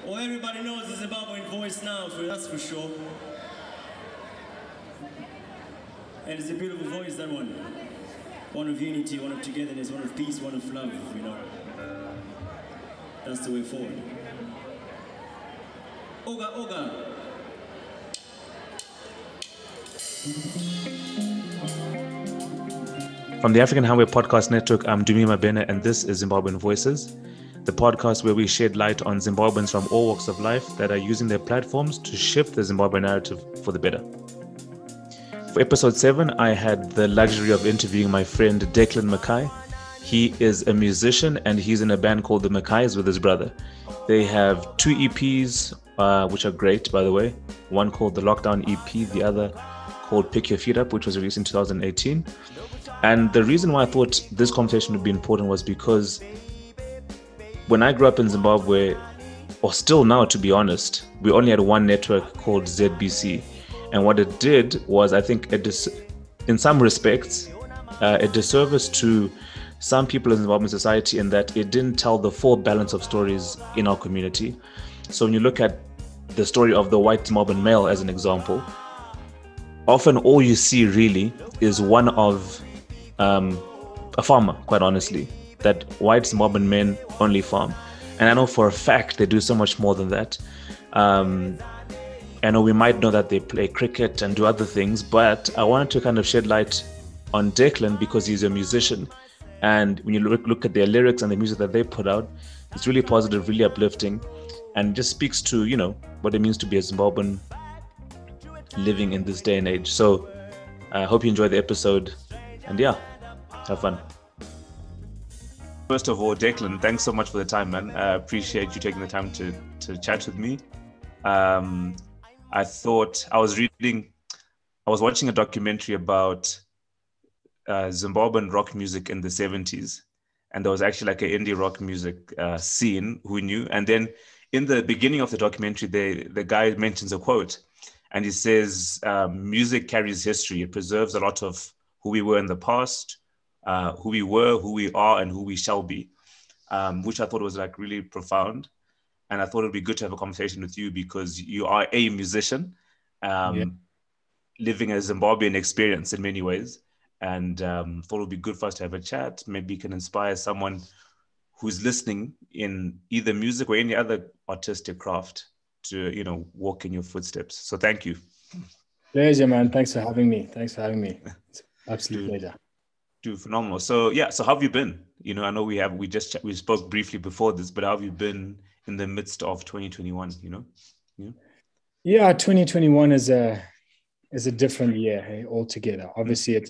Well, everybody knows the Zimbabwean voice now, that's for sure. And it's a beautiful voice, that one. One of unity, one of togetherness, one of peace, one of love, you know. That's the way forward. Oga, Oga. From the African Highway Podcast Network, I'm Dumi Mabene, and this is Zimbabwean Voices, the podcast where we shed light on Zimbabweans from all walks of life that are using their platforms to shift the Zimbabwean narrative for the better. For episode 7, I had the luxury of interviewing my friend Declan Mackay. He is a musician and he's in a band called the Mackayz with his brother. They have 2 EPs, which are great, by the way. One called the Lockdown EP, the other called Pick Your Feet Up, which was released in 2018. And the reason why I thought this conversation would be important was because when I grew up in Zimbabwe, or still now, to be honest, we only had one network called ZBC. And what it did was, I think, in some respects, a disservice to some people in Zimbabwean society in that it didn't tell the full balance of stories in our community. So when you look at the story of the white Zimbabwean male as an example, often all you see really is one of a farmer, quite honestly, that white Zimbabwean men only farm. And I know for a fact they do so much more than that. I know we might know that they play cricket and do other things, but I wanted to kind of shed light on Declan because he's a musician. And when you look at their lyrics and the music that they put out, it's really positive, really uplifting, and just speaks to, you know, what it means to be a Zimbabwean living in this day and age. So I hope you enjoy the episode, and yeah, have fun. First of all, Declan, thanks so much for the time, man. I appreciate you taking the time to chat with me. I was watching a documentary about Zimbabwean rock music in the 70s. And there was actually like an indie rock music scene, who knew? And then in the beginning of the documentary, the guy mentions a quote, and he says, music carries history. It preserves a lot of who we were in the past, who we were, who we are, and who we shall be, which I thought was like really profound. And I thought it'd be good to have a conversation with you because you are a musician, living a Zimbabwean experience in many ways. And thought it would be good for us to have a chat. Maybe you can inspire someone who's listening in either music or any other artistic craft to, you know, walk in your footsteps. So thank you. Pleasure, man. Thanks for having me. It's an absolute pleasure. Dude, phenomenal. So yeah, so how have you been? You know, I know we spoke briefly before this, but how have you been in the midst of 2021, you know? Yeah, 2021 is a different year altogether. Obviously,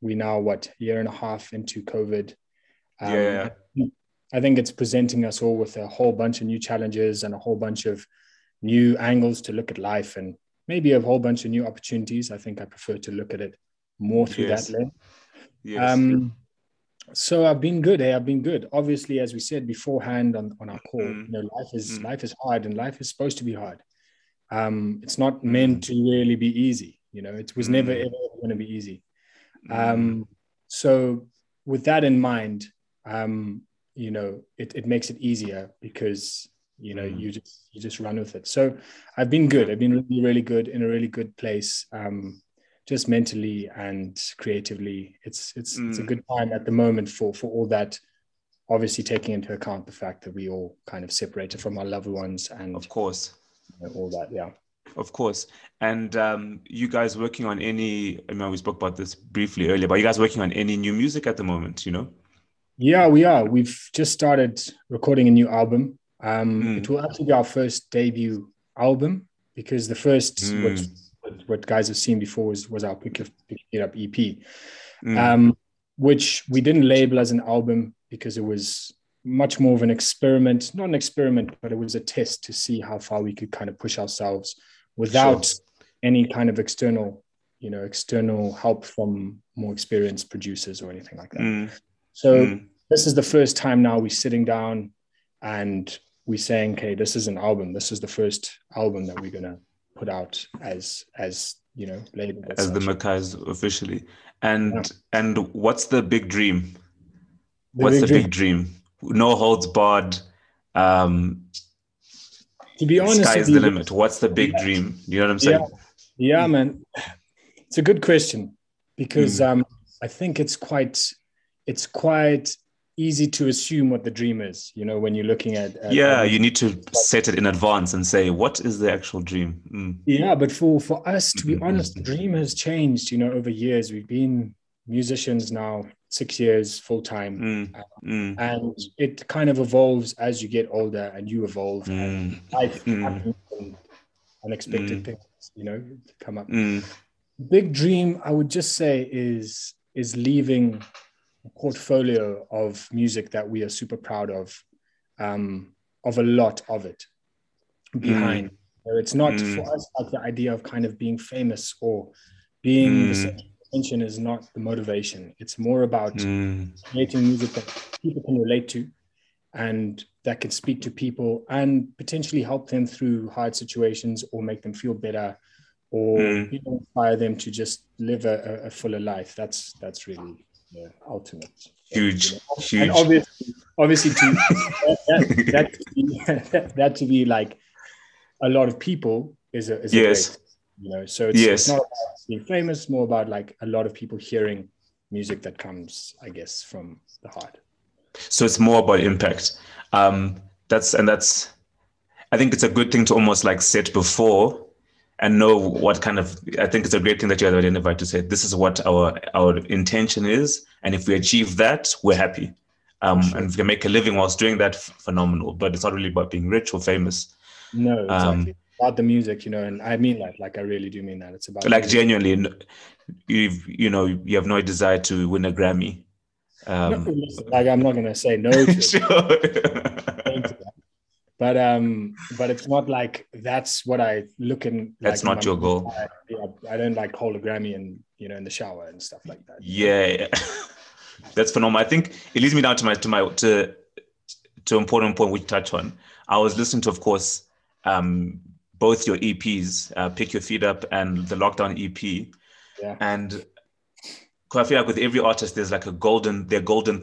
we now, a year and a half into COVID. I think it's presenting us all with a whole bunch of new challenges and a whole bunch of new angles to look at life and maybe a whole bunch of new opportunities. I think I prefer to look at it more through that lens. Yes. So I've been good. I've been good. Obviously, as we said beforehand on our call, you know, life is hard and life is supposed to be hard. It's not meant to really be easy. You know, it was never ever going to be easy. So with that in mind, you know, it makes it easier because, you know, you just run with it. So I've been good. I've been really, really good, in a really good place. Just mentally and creatively, it's a good time at the moment for all that, obviously taking into account the fact that we all kind of separated from our loved ones and of course, you know, all that. Yeah, of course. And you guys working on any, I mean, we spoke about this briefly earlier, but you guys working on any new music at the moment, you know? Yeah, we are. We've just started recording a new album. It will actually be our first debut album because the first, what guys have seen before was our Pick It Up EP, which we didn't label as an album because it was much more of an experiment, not an experiment, but it was a test to see how far we could kind of push ourselves without any kind of external help from more experienced producers or anything like that. So this is the first time now we're sitting down and we're saying, okay, this is an album. This is the first album that we're going to put out as you know, labeled as the Mackayz officially. And what's the big dream? What's the big dream? No holds barred. To be honest, Sky's the limit. What's the big dream? You know what I'm saying? Yeah, man. It's a good question because I think it's quite easy to assume what the dream is, you know, when you're looking at you need to set it in advance and say, what is the actual dream? Yeah, but for us, to be honest, the dream has changed, you know, over years. We've been musicians now 6 years full time, and it kind of evolves as you get older and you evolve, and life happens and unexpected things, you know, come up. Big dream, I would just say, is leaving a portfolio of music that we are super proud of a lot of it behind. So it's not for us like the idea of kind of being famous or being the central attention is not the motivation. It's more about creating music that people can relate to and that can speak to people and potentially help them through hard situations or make them feel better or you know, inspire them to just live a fuller life. That's really the ultimate. Huge. And obviously that to be like a lot of people is a great, you know, so it's not about being famous, more about like a lot of people hearing music that comes, I guess, from the heart. So it's more about impact. That's I think it's a good thing to almost like set before and know what kind of, I think it's a great thing that you have identified to say, this is what our intention is. And if we achieve that, we're happy. And if we can make a living whilst doing that, phenomenal. But it's not really about being rich or famous. No, exactly. About the music, you know, and I mean that, like I really do mean that. It's about like genuinely, you have no desire to win a Grammy. No, listen, like I'm not gonna say no to it. But it's not like that's what I look in. That's like not your goal. I don't like hold a Grammy and, you know, in the shower and stuff like that. Yeah. That's phenomenal. I think it leads me down to important point which you touch on. I was listening to, of course, both your EPs, Pick Your Feet Up and the Lockdown EP. Yeah. And I feel like with every artist, there's like golden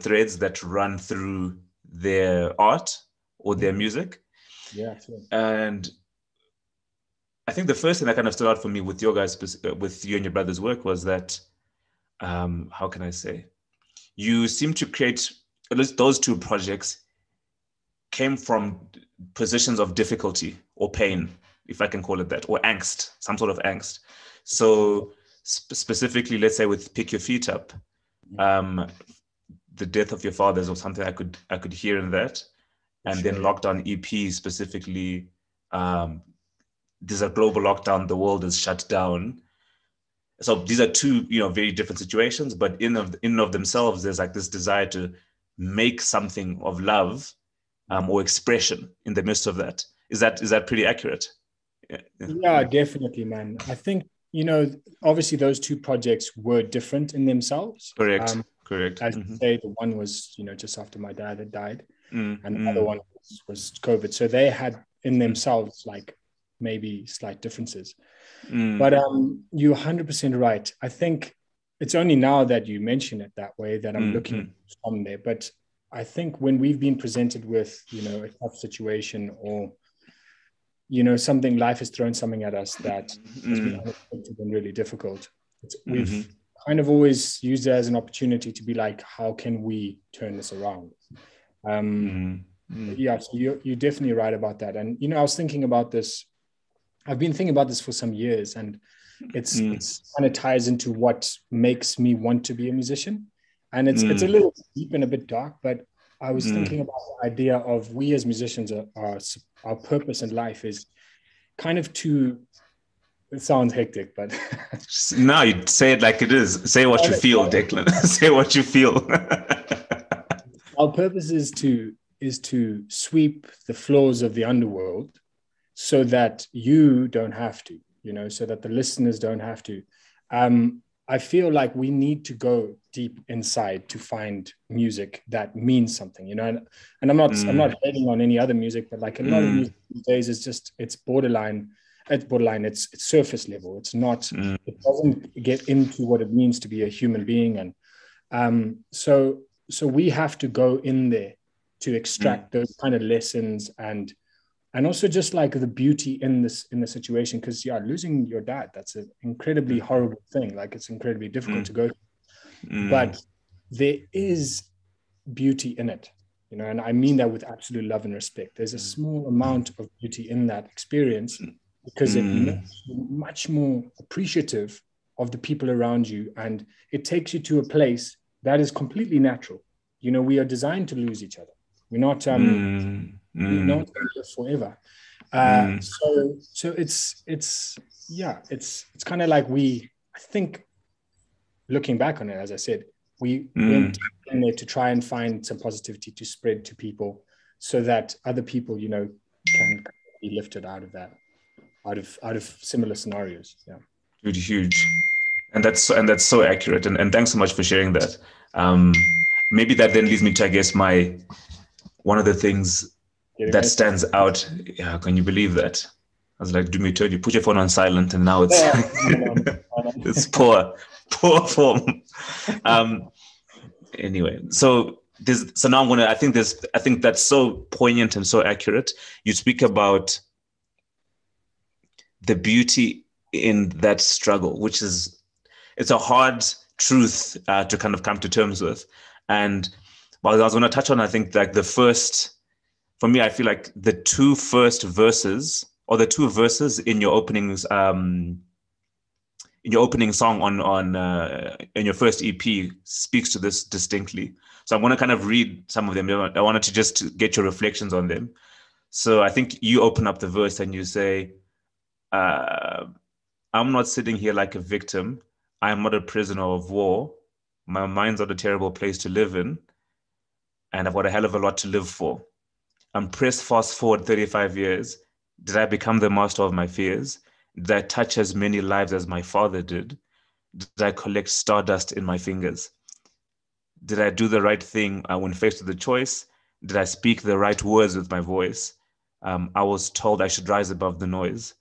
threads that run through their art or their music. Yeah. Sure. And I think the first thing that kind of stood out for me with your guys, with you and your brother's work was that, how can I say? You seem to create, at least those two projects came from positions of difficulty or pain, if I can call it that, or angst, some sort of angst. So specifically, let's say with Pick Your Feet Up, the death of your fathers or something I could hear in that. And then Lockdown EP specifically, there's a global lockdown, the world is shut down. So these are two, you know, very different situations, but in of themselves, there's like this desire to make something of love or expression in the midst of that. Is that pretty accurate? Yeah, definitely, man. I think, you know, obviously those two projects were different in themselves. Correct. As you say, the one was, you know, just after my dad had died, and the other one was COVID. So they had in themselves like maybe slight differences. But you're 100% right. I think it's only now that you mention it that way that I'm looking from there. But I think when we've been presented with, you know, a tough situation or, you know, life has thrown something at us that has been unexpected and really difficult. We've kind of always used it as an opportunity to be like, how can we turn this around? Yeah, so you're definitely right about that. And, you know, I was thinking about this. I've been thinking about this for some years, and it's kind of ties into what makes me want to be a musician. And it's a little deep and a bit dark, but I was thinking about the idea of we as musicians, our purpose in life is kind of to, it sounds hectic, but no, you say it like it is. Say what you feel, Declan. Say what you feel. Our purpose is to sweep the floors of the underworld so that you don't have to, you know, so that the listeners don't have to. I feel like we need to go deep inside to find music that means something, you know, and I'm not hating on any other music, but like a lot of music these days is just, it's surface level. It's not, it doesn't get into what it means to be a human being. And so we have to go in there to extract those kind of lessons and and also just like the beauty in the situation, because losing your dad, that's an incredibly horrible thing. Like, it's incredibly difficult to go through. But there is beauty in it, and I mean that with absolute love and respect. There's a small amount of beauty in that experience, because it makes you much more appreciative of the people around you, and it takes you to a place that is completely natural. We are designed to lose each other. We're not we're not going to live forever. So it's kind of like, I think, looking back on it, as I said, we went in there to try and find some positivity to spread to people, so that other people, can be lifted out of that, out of similar scenarios. Yeah. Huge. And that's so accurate. And thanks so much for sharing that. Maybe that then leads me to, I guess, one of the things that stands out. Yeah, can you believe that? I was like, do me told you, put your phone on silent, and now it's it's poor form. Anyway, so now I think that's so poignant and so accurate. You speak about the beauty in that struggle, which it's a hard truth to kind of come to terms with. And I was going to touch on, I think, like for me, I feel like the two first verses, or the two verses in your openings, in your opening song on in your first EP, speaks to this distinctly. So I'm going to kind of read some of them. I wanted to just get your reflections on them. So I think you open up the verse and you say, I'm not sitting here like a victim. I'm not a prisoner of war. My mind's not a terrible place to live in. And I've got a hell of a lot to live for. I'm pressed fast forward 35 years. Did I become the master of my fears? Did I touch as many lives as my father did? Did I collect stardust in my fingers? Did I do the right thing when faced with the choice? Did I speak the right words with my voice? I was told I should rise above the noise.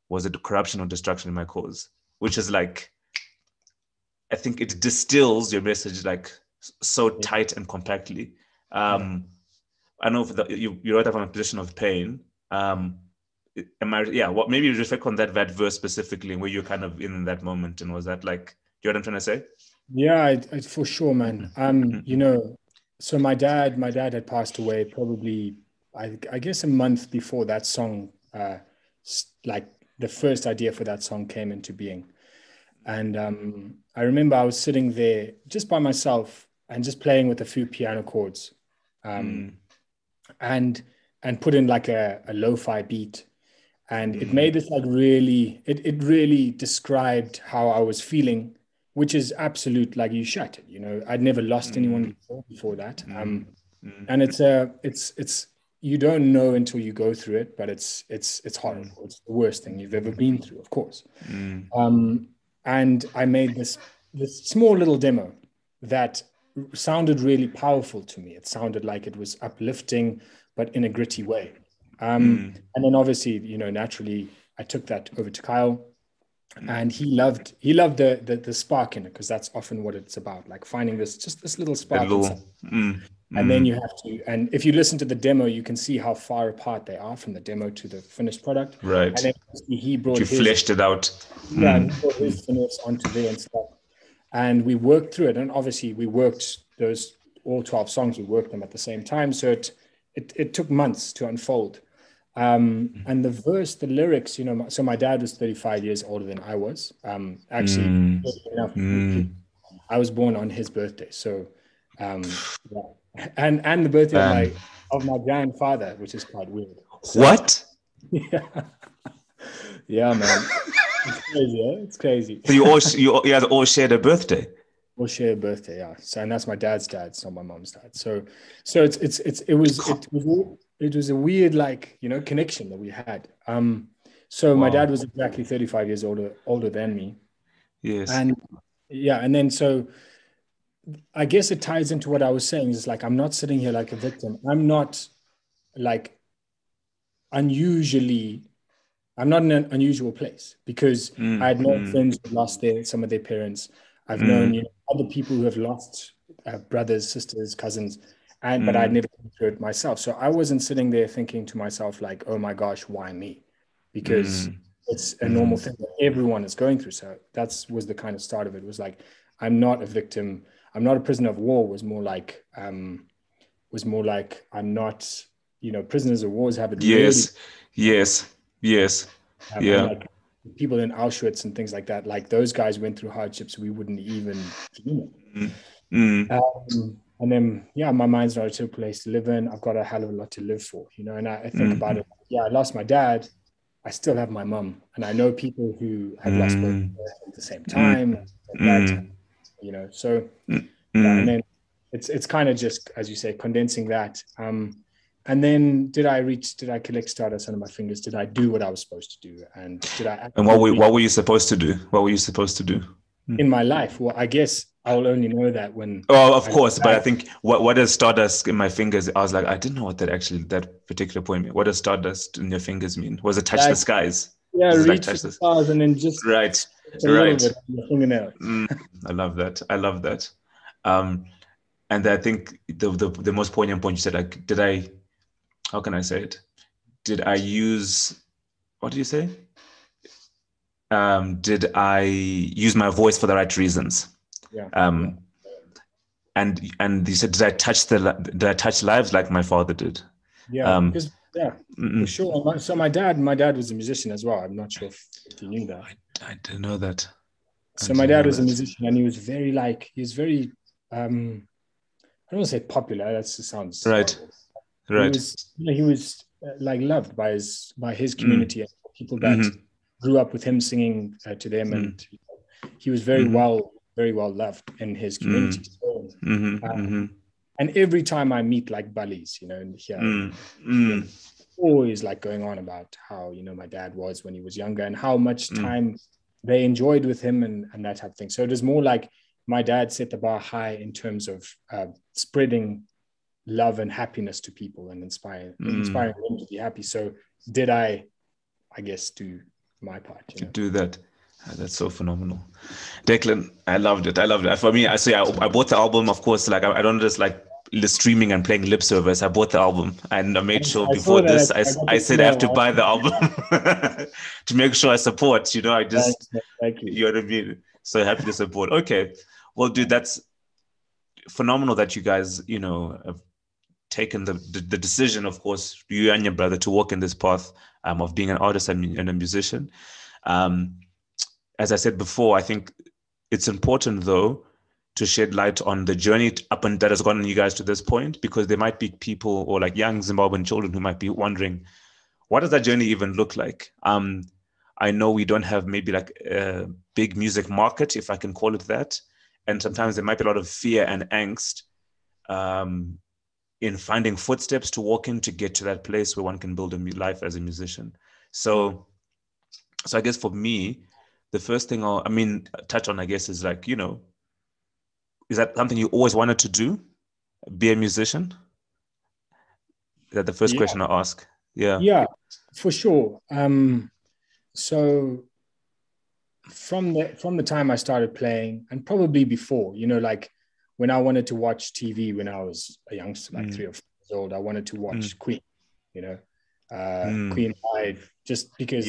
Was it corruption or destruction in my cause? Which is like, I think it distills your message like so tight and compactly. I know you wrote that from a position of pain. Maybe you reflect on that verse specifically, and where you're kind of in that moment, and was that like, you know what I'm trying to say? Yeah, for sure, man. So my dad had passed away probably, I guess, a month before that song, like the first idea for that song came into being. And I remember I was sitting there just by myself and just playing with a few piano chords, and put in like a lo-fi beat. And it made this like really, it really described how I was feeling, which is absolute, like, you shattered, I'd never lost anyone before that. And it's you don't know until you go through it, but it's horrible. It's the worst thing you've ever been through, of course. And I made this small little demo that sounded really powerful to me. It sounded like it was uplifting, but in a gritty way. And then obviously, naturally, I took that over to Kyle, and he loved the spark in it, because that's often what it's about, like finding this little spark. And then you have to, and if you listen to the demo, you can see how far apart they are from the demo to the finished product. Right. And then he brought fleshed it out. Yeah, and he brought his finesse onto there and stuff. And we worked through it. And obviously we worked those, all 12 songs, we worked them at the same time. So it took months to unfold. And the lyrics, so my dad was 35 years older than I was. Actually, I was born on his birthday. So, and the birthday of my grandfather, which is quite weird. So, what? Yeah, man. It's crazy, yeah? It's crazy. So you guys all shared a birthday? We'll share a birthday, yeah. So, and that's my dad's dad, it's not my mom's dad. So it was a weird, like, connection that we had. So my dad was exactly 35 years older than me. Yes. And yeah, and then so I guess it ties into what I was saying. Is like, I'm not sitting here like a victim. I'm not like I'm not in an unusual place, because I had known friends who lost some of their parents. I've known other people who have lost brothers, sisters, cousins, but I'd never gone through it myself. So I wasn't sitting there thinking to myself like, oh my gosh, why me? Because it's a normal thing that everyone is going through. So was the kind of start of it. It was like, I'm not a victim. I'm not a prisoner of war. Was more like I'm not, prisoners of wars have it yes. Like people in Auschwitz and things like that, like those guys went through hardships we wouldn't even dream of. And then, my mind's not a place to live in. I've got a hell of a lot to live for, and I think about it. I lost my dad. I still have my mum. And I know people who have lost both at the same time. So, and then it's kind of just, as you say, condensing that. And then did I collect stardust under my fingers? Did I do what I was supposed to do? And did I? And what were you supposed to do? What were you supposed to do? In my life? Well, I guess I'll only know that when. Oh, of course. But I think what does stardust in my fingers? I was like, I didn't know what that particular point meant. What does stardust in your fingers mean? Was it touch the skies? Yeah, reach the stars and then just right. Bit on your fingernail. I love that. And I think the most poignant point you said, like, how can I say it? Did I use, what did you say? Did I use my voice for the right reasons? Yeah. And you said, did I touch lives like my father did? Yeah. For sure. So my dad was a musician as well. I'm not sure if you knew that. I didn't know that. So my dad was a musician, and he was very I don't want to say popular. That sounds right. horrible. Right. He was like loved by his community and people that grew up with him singing to them, and he was very well loved in his community. So, and every time I meet like buddies, always like going on about how my dad was when he was younger and how much time they enjoyed with him and that type of thing. So it is more like my dad set the bar high in terms of spreading love and happiness to people and inspiring them to be happy. So did I guess, do my part. Do that. That's so phenomenal. Declan, I loved it. For me, I bought the album, of course. Like, I don't just like streaming and playing lip service. I bought the album, and I made sure before this, I said I have to buy the album to make sure I support. Thank you. You know what I mean? So happy to support. Okay. Well, dude, that's phenomenal that you guys, have taken the decision, of course, you and your brother, to walk in this path of being an artist and a musician. As I said before, I think it's important, though, to shed light on the journey that has gotten you guys to this point, because there might be people or like young Zimbabwean children who might be wondering, what does that journey even look like? I know we don't have maybe like a big music market, if I can call it that. And sometimes there might be a lot of fear and angst in finding footsteps to walk in to get to that place where one can build a life as a musician. So I guess for me, the first thing I'll touch on, I guess, is like, is that something you always wanted to do? Be a musician? Is that the first question I ask? Yeah. Yeah, for sure. So from the time I started playing, and probably before, like when I wanted to watch TV when I was a youngster, like 3 or 4 years old, I wanted to watch Queen, Queen live, just because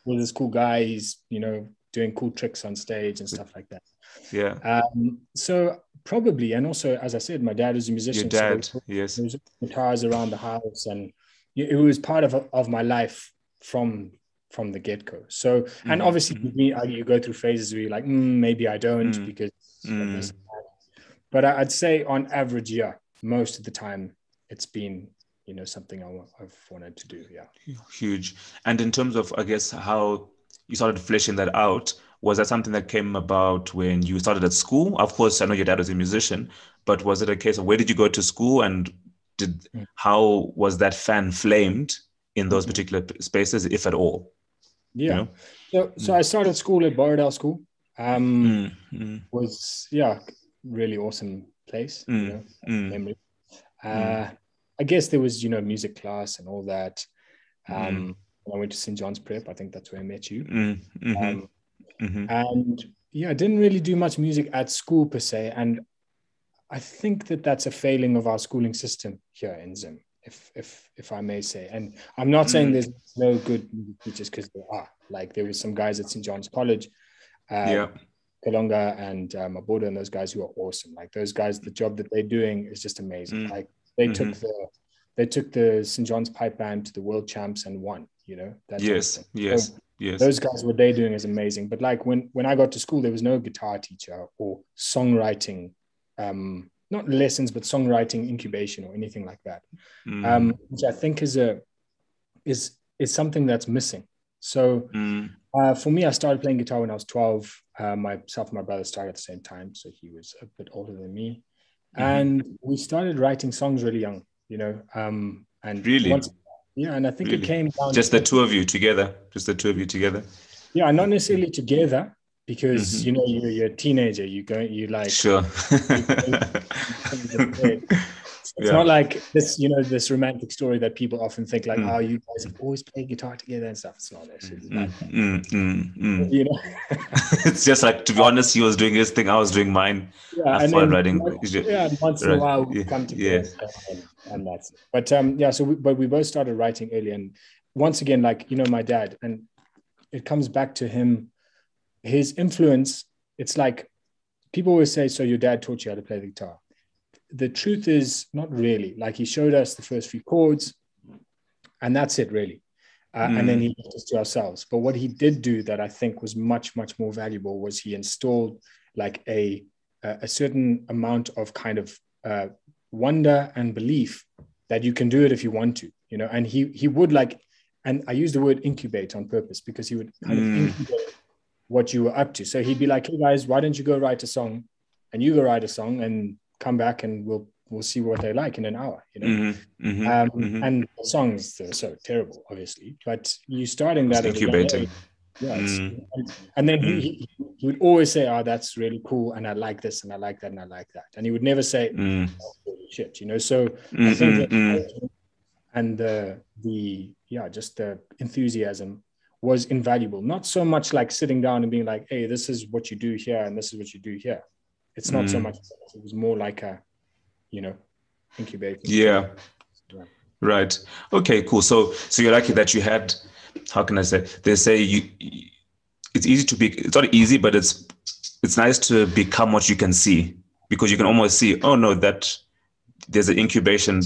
well, this cool guy, he's, doing cool tricks on stage and stuff like that. Yeah. So probably, and also, as I said, my dad is a musician. Your dad, so yes. There was guitars around the house, and it was part of my life from the get-go. So, and obviously you go through phases where you're like, maybe I don't, because but I'd say on average, most of the time it's been, something I've wanted to do. Yeah. Huge. And in terms of, I guess, how you started fleshing that out, was that something that came about when you started at school? Of course, I know your dad was a musician, but was it a case of where did you go to school, and how was that fan flamed in those particular spaces, if at all? Yeah. So I started school at Borrowdale School. Was really awesome place. Memory. I guess there was music class and all that. I went to St. John's Prep. I think that's where I met you. And I didn't really do much music at school per se. And I think that that's a failing of our schooling system here in Zim, if I may say. And I'm not saying there's no good music teachers, because there are. Like, there was some guys at St. John's College, Kalonga and Mabuda, and those guys who are awesome. Like, those guys, the job that they're doing is just amazing. Like, they took the St. John's Pipe Band to the world champs and won, you know? Yes. Those guys, what they're doing is amazing. But like, when I got to school, there was no guitar teacher or songwriting, not lessons, but songwriting incubation or anything like that, which I think is something that's missing. So for me, I started playing guitar when I was 12. Myself and my brother started at the same time, so he was a bit older than me. And we started writing songs really young, you know. And really? And I think it came down just the two of you together. Yeah, not necessarily together, because you know, you're a teenager. You like sure. It's not like this, you know, this romantic story that people often think like, oh, you guys have always played guitar together and stuff. It's not that. You know, it's just like, to be honest, he was doing his thing, I was doing mine. And once in a while we come together, and that's it. But we both started writing early, and once again, like, you know, my dad, and it comes back to him, his influence. It's like, people always say, so your dad taught you how to play the guitar. The truth is, not really. Like, he showed us the first few chords, and that's it, really. And then he left us to ourselves. But what he did do that I think was much, much more valuable was he installed like a certain amount of kind of wonder and belief that you can do it if you want to, you know. And he would like, and I use the word incubate on purpose, because he would kind of incubate what you were up to. So he'd be like, hey guys, why don't you go write a song, and you go write a song and come back and we'll see what they like in an hour, you know. And the songs are so terrible, obviously, but you starting that incubating. And then he would always say, oh, that's really cool, and I like this, and I like that, and I like that. And he would never say, oh, shit, you know. So I think that, and just the enthusiasm was invaluable. Not so much like sitting down and being like, hey, this is what you do here and this is what you do here. It's not so much. It was more like a, you know, incubating. Yeah. Right. Okay, cool. So you're lucky that you had, how can I say, they say it's easy to be, it's not easy, but it's nice to become what you can see, because you can almost see, oh no, that there's an incubation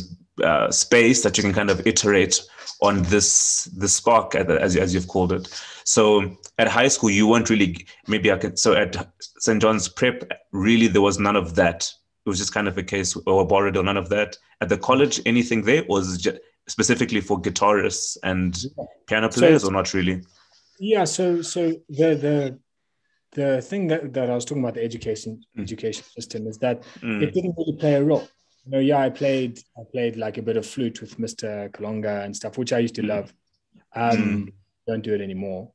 space that you can kind of iterate on the spark, as you've called it. So at high school, you weren't really, so at St. John's Prep, really there was none of that. It was just kind of a case, or borrowed, or none of that. At the college, anything there was just specifically for guitarists and piano players, or not really? Yeah, so the thing that I was talking about, the education system, is that it didn't really play a role. You know, yeah, I played like a bit of flute with Mr. Kalonga and stuff, which I used to love. Don't do it anymore.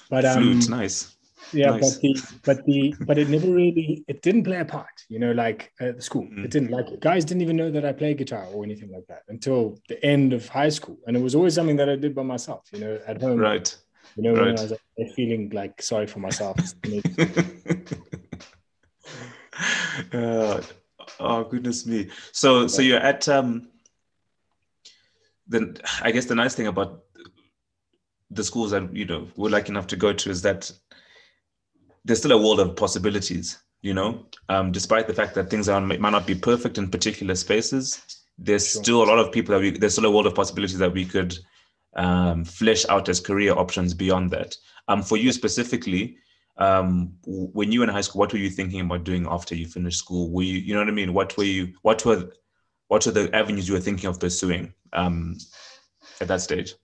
But flute, nice. Yeah, nice. but it never really, it didn't play a part, you know, like at the school. It didn't, like, guys didn't even know that I played guitar or anything like that until the end of high school. And it was always something that I did by myself, you know, at home. Right. You know, when I was like, feeling like sorry for myself. Oh, goodness me. So you're at, then I guess the nice thing about the schools that, you know, we're lucky enough to go to is that there's still a world of possibilities, you know, despite the fact that things might not be perfect in particular spaces. There's still a lot of people there's still a world of possibilities that we could flesh out as career options beyond that. For you specifically, when you were in high school, what were you thinking about doing after you finished school? Were you know what I mean? What were the avenues you were thinking of pursuing at that stage?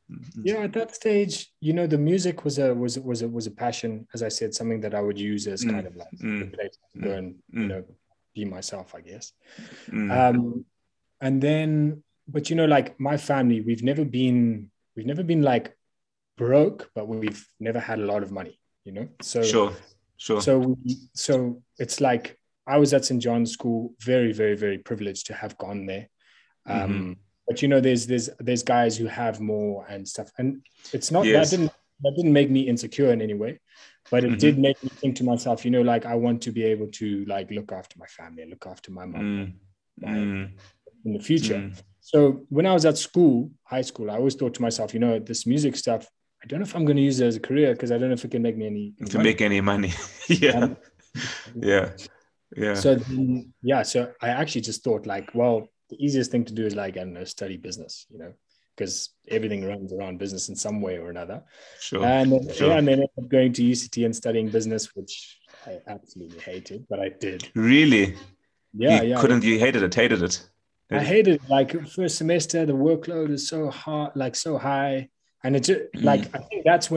Yeah, at that stage, you know, the music was a passion, as I said, something that I would use as kind of like a place to go and you know, be myself, I guess. And then, but you know, like my family, we've never been like broke, but we've never had a lot of money, you know. So sure. So it's like I was at St. John's School, very, very, very privileged to have gone there. But you know, there's guys who have more and stuff, and it's not that that didn't make me insecure in any way, but it did make me think to myself, you know, like I want to be able to like look after my family, look after my mom in the future. So when I was at school, high school, I always thought to myself, you know, this music stuff, I don't know if I'm going to use it as a career because I don't know if it can make me any to make any money. Yeah. So I actually just thought like, well, the easiest thing to do is like, I don't know, study business, you know, because everything runs around business in some way or another. Sure. And then ended up going to UCT and studying business, which I absolutely hated, but I did. Really? Yeah. You hated it? I hated it. Like first semester, the workload is so hard, like so high. And it just like, I think that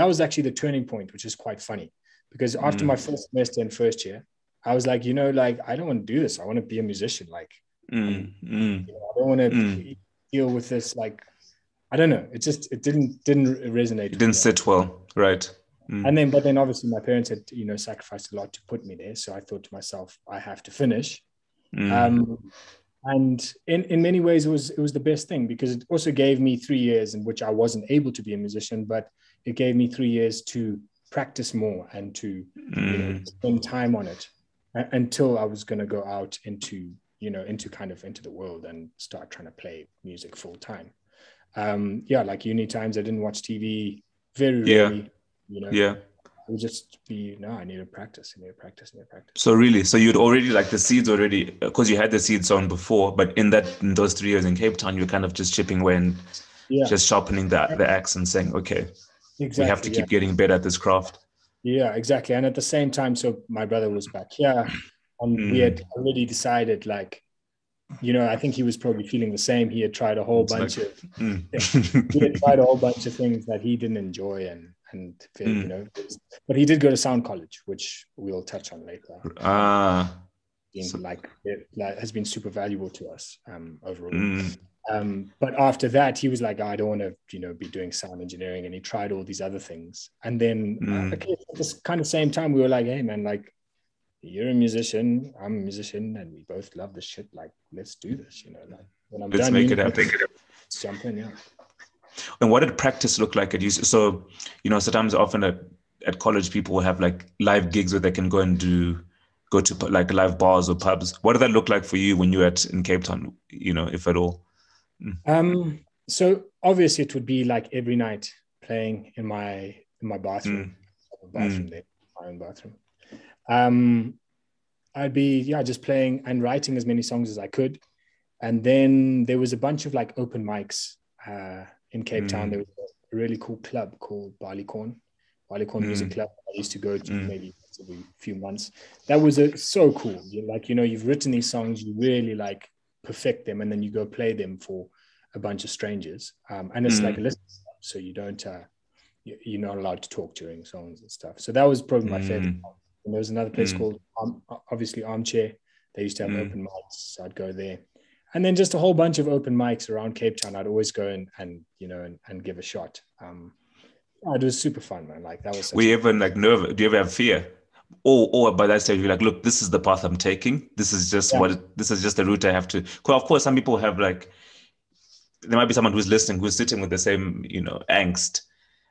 was actually the turning point, which is quite funny because after my first semester in first year, I was like, you know, like, I don't want to do this. I want to be a musician. Like, you know, I don't want to deal with this. Like, I don't know. It didn't resonate. It didn't sit well. Right. But then obviously my parents had, you know, sacrificed a lot to put me there. So I thought to myself, I have to finish. And in many ways, it was the best thing because it also gave me 3 years in which I wasn't able to be a musician, but it gave me 3 years to practice more and to you know, spend time on it until I was going to go out into the world and start trying to play music full time. Like uni times, I didn't watch TV very rarely, you know. Yeah. It would just be, I need to practice. So really, you'd already like the seeds already, because you had the seeds on before, but in those 3 years in Cape Town, you were kind of just chipping away and just sharpening the axe and saying, okay, we have to keep getting better at this craft. Yeah, exactly. And at the same time, so my brother was back here and we had already decided like, you know, I think he was probably feeling the same. He had tried a whole bunch of things that he didn't enjoy and you know, but he did go to sound college, which we'll touch on later. Has been super valuable to us overall. But after that, he was like, I don't want to, you know, be doing sound engineering, and he tried all these other things. And then at this kind of same time, we were like, hey man, like you're a musician, I'm a musician, and we both love this shit. Like, let's do this, you know. Like when I'm let's done, make it happen. Let's jump in, yeah. And what did practice look like at you? So, you know, sometimes often at college, people will have like live gigs where they can go to like live bars or pubs. What did that look like for you when you were in Cape Town, you know, if at all? So obviously it would be like every night playing in my bathroom, my own bathroom. I'd be, just playing and writing as many songs as I could. And then there was a bunch of like open mics, in Cape Town. There was a really cool club called Barleycorn Music Club. I used to go to maybe every few months. That was so cool. You've written these songs, you really like perfect them, and then you go play them for a bunch of strangers. And it's like a listen, so you don't, you're not allowed to talk during songs and stuff. So that was probably my favorite. And there was another place called, obviously, Armchair. They used to have open mics, so I'd go there. And then just a whole bunch of open mics around Cape Town. I'd always go and give a shot. It was super fun, man. Like that was. Were you ever like nervous? Do you ever have fear? Or by that stage, you're like, look, this is the path I'm taking. This is just this is just the route I have to. Of course, some people have like, there might be someone who's listening, who's sitting with the same, angst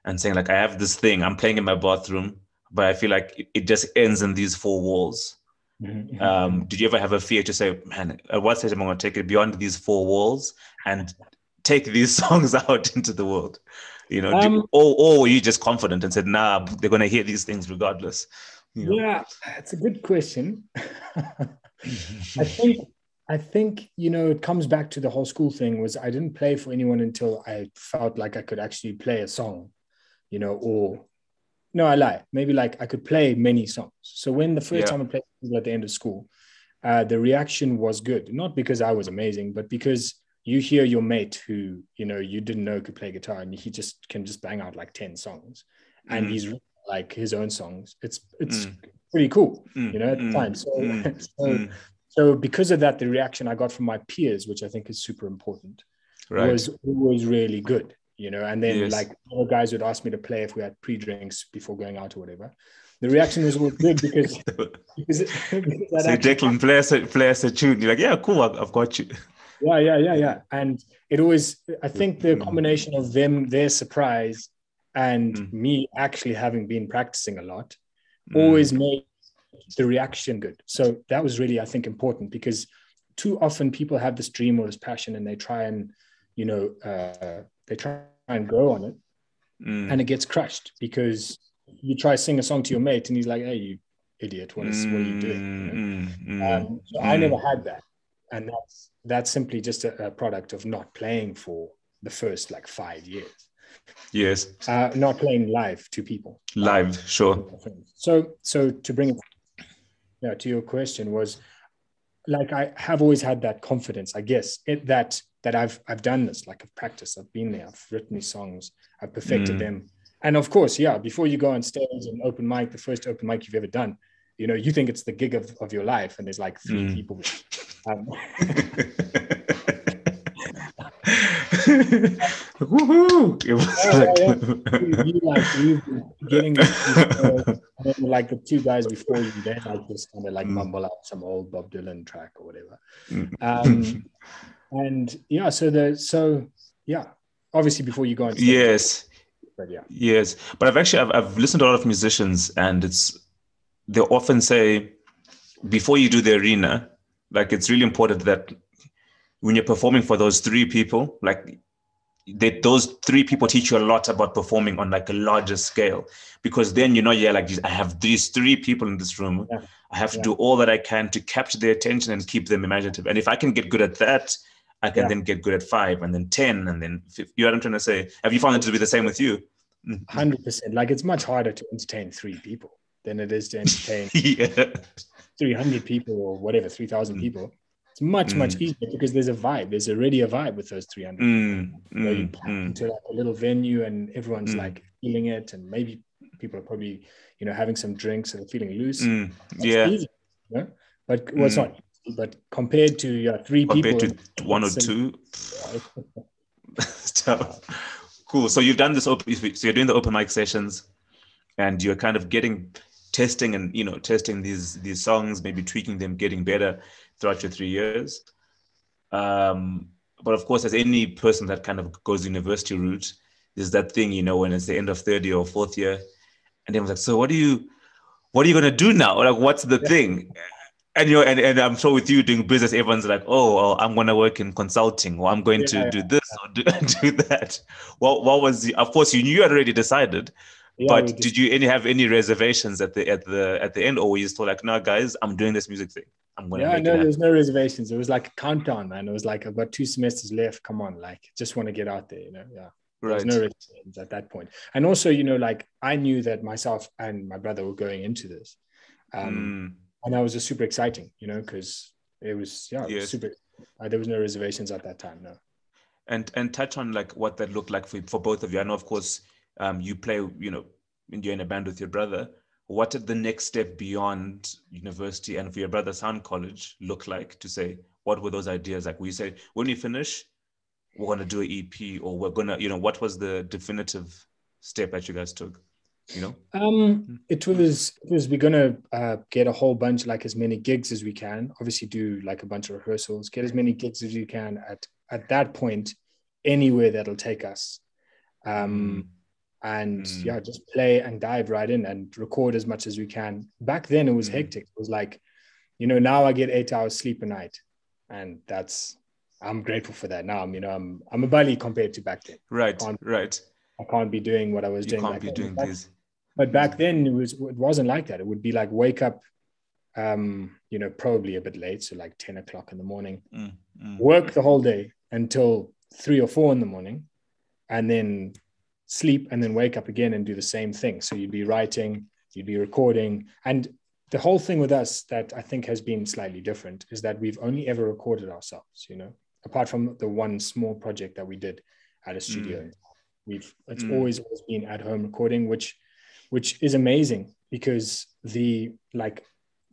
and saying like, I have this thing, I'm playing in my bathroom, but I feel like it just ends in these four walls. Did you ever have a fear to say, man, at what stage am I going to take it beyond these four walls and take these songs out into the world? Or were you just confident and said, nah, they're going to hear these things regardless? Yeah, it's a good question. I think, it comes back to the whole school thing. Was I didn't play for anyone until I felt like I could actually play a song, or no, I lie. Maybe like I could play many songs. So when the first time I played at the end of school, the reaction was good. Not because I was amazing, but because you hear your mate who, you didn't know could play guitar, and he can bang out like 10 songs, and he's like his own songs. It's pretty cool, at the time. So because of that, the reaction I got from my peers, which I think is super important, was always really good. And then like other guys would ask me to play if we had pre-drinks before going out or whatever. The reaction was always good because so Declan, play us a tune. You're like, yeah, cool, I've got you. Yeah. And it always, I think the combination of their surprise and me actually having been practicing a lot always made the reaction good. So that was really, I think, important, because too often people have this dream or this passion and they try and, they try and grow on it, and it gets crushed because you try to sing a song to your mate and he's like, hey, you idiot, what are you doing? So I never had that. And that's simply just a product of not playing for the first like 5 years. Yes. Not playing live to people. Live, sure. So to bring it to your question, was like, I have always had that confidence, I guess, that I've done this, like I've practiced, I've been there, I've written these songs, I've perfected them. And of course, before you go on stage and open mic, the first open mic you've ever done, you think it's the gig of your life, and there's like 3 people. Woohoo! It was you've been getting like the 2 guys before you, then like just kind of like mumble out some old Bob Dylan track or whatever. And obviously before you go on stage, but I've listened to a lot of musicians, and they often say before you do the arena, like it's really important that when you're performing for those 3 people, like those 3 people teach you a lot about performing on like a larger scale, because then like, I have these 3 people in this room. I have to do all that I can to capture their attention and keep them imaginative. And if I can get good at that, I can then get good at 5 and then 10 and then 50. You know what I'm trying to say? Have you found it to be the same with you? 100%. Like, it's much harder to entertain 3 people than it is to entertain 300 people or whatever, 3,000 people. It's much easier because there's a vibe. There's already a vibe with those 300 people. You pack into like a little venue and everyone's like feeling it, and maybe people are probably having some drinks and feeling loose. Easy, but it's not. But compared to 3 people, compared to 1 or 2, so, cool. So you've done this so you're doing the open mic sessions, and you're kind of testing these songs, maybe tweaking them, getting better throughout your 3 years. But of course, as any person that kind of goes the university route, there's that thing, when it's the end of 3rd year or 4th year, and everyone's like, so what are you going to do now? Like, what's the thing? And and I'm sure with you doing business, everyone's like, oh, well, I'm going to work in consulting, or I'm going to do this or do that. What was of course you knew you had already decided, but did you have any reservations at the end, or were you still like, no, guys, I'm doing this music thing, I'm going to make it happen? There's no reservations. It was like a countdown, man. It was like, I've got 2 semesters left. Come on, like, just want to get out there, There's no reservations at that point. And also, like, I knew that myself and my brother were going into this. And that was just super exciting, because it was, it was super. There was no reservations at that time, no. And touch on like what that looked like for both of you. I know, of course, you play, you're in a band with your brother. What did the next step beyond university and for your brother Sound College look like? To say, what were those ideas like? We say, when we finish, we're going to do an EP, or we're going to, what was the definitive step that you guys took? It was we're gonna get a whole bunch, like as many gigs as we can, obviously do like a bunch of rehearsals, get as many gigs as you can at that point, anywhere that'll take us, just play and dive right in and record as much as we can. Back then it was hectic. It was like, now I get 8 hours sleep a night, and I'm grateful for that now. I'm a bully compared to back then. Right. I can't be doing what I was doing. You can't be doing this. But back then it wasn't like that. It would be like wake up, probably a bit late, so like 10 o'clock in the morning, work the whole day until 3 or 4 in the morning, and then sleep, and then wake up again and do the same thing. So you'd be writing, you'd be recording. And the whole thing with us that I think has been slightly different is that we've only ever recorded ourselves, apart from the one small project that we did at a studio. It's always been at home recording, which is amazing, because the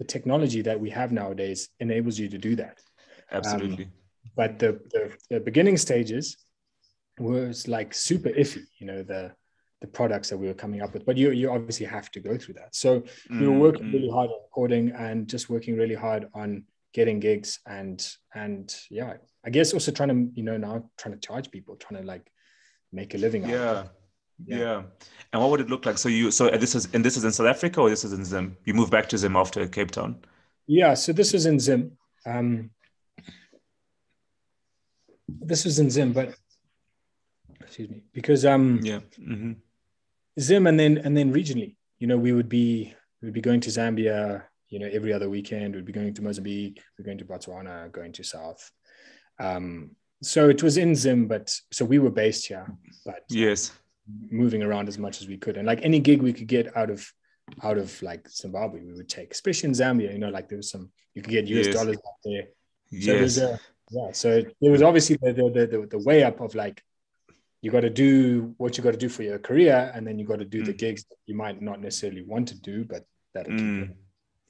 technology that we have nowadays enables you to do that. Absolutely. But the beginning stages was like super iffy, the products that we were coming up with. But you obviously have to go through that. So we were working really hard on recording, and just working really hard on getting gigs, and I guess also trying to, now trying to charge people, trying to like make a living out of it. Yeah. And what would it look like? So this is in South Africa, or this is in Zim? You moved back to Zim after Cape Town? Yeah, so this was in Zim. This was in Zim, but excuse me, because Zim and then regionally, we would be going to Zambia, every other weekend. We'd be going to Mozambique, we're going to Botswana, going to South. So it was in Zim, but so we were based here, but yes, moving around as much as we could, and like any gig we could get out of like Zimbabwe, we would take, especially in Zambia. There was some, you could get US dollars out there. So so there was obviously the way up of like, you got to do what you got to do for your career, and then you got to do the gigs that you might not necessarily want to do, but that'll keep it.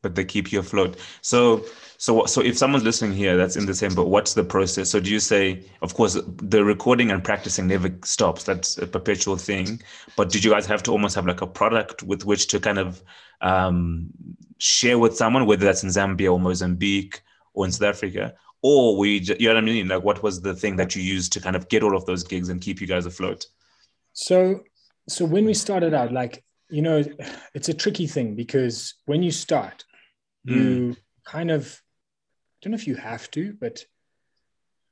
But they keep you afloat. So if someone's listening here that's in the same boat, what's the process? So do you say, of course, the recording and practicing never stops. That's a perpetual thing. But did you guys have to almost have like a product with which to kind of share with someone, whether that's in Zambia or Mozambique or in South Africa? Or were you know what I mean? Like, what was the thing that you used to kind of get all of those gigs and keep you guys afloat? So when we started out, like, it's a tricky thing, because when you start, you kind of, I don't know if you have to, but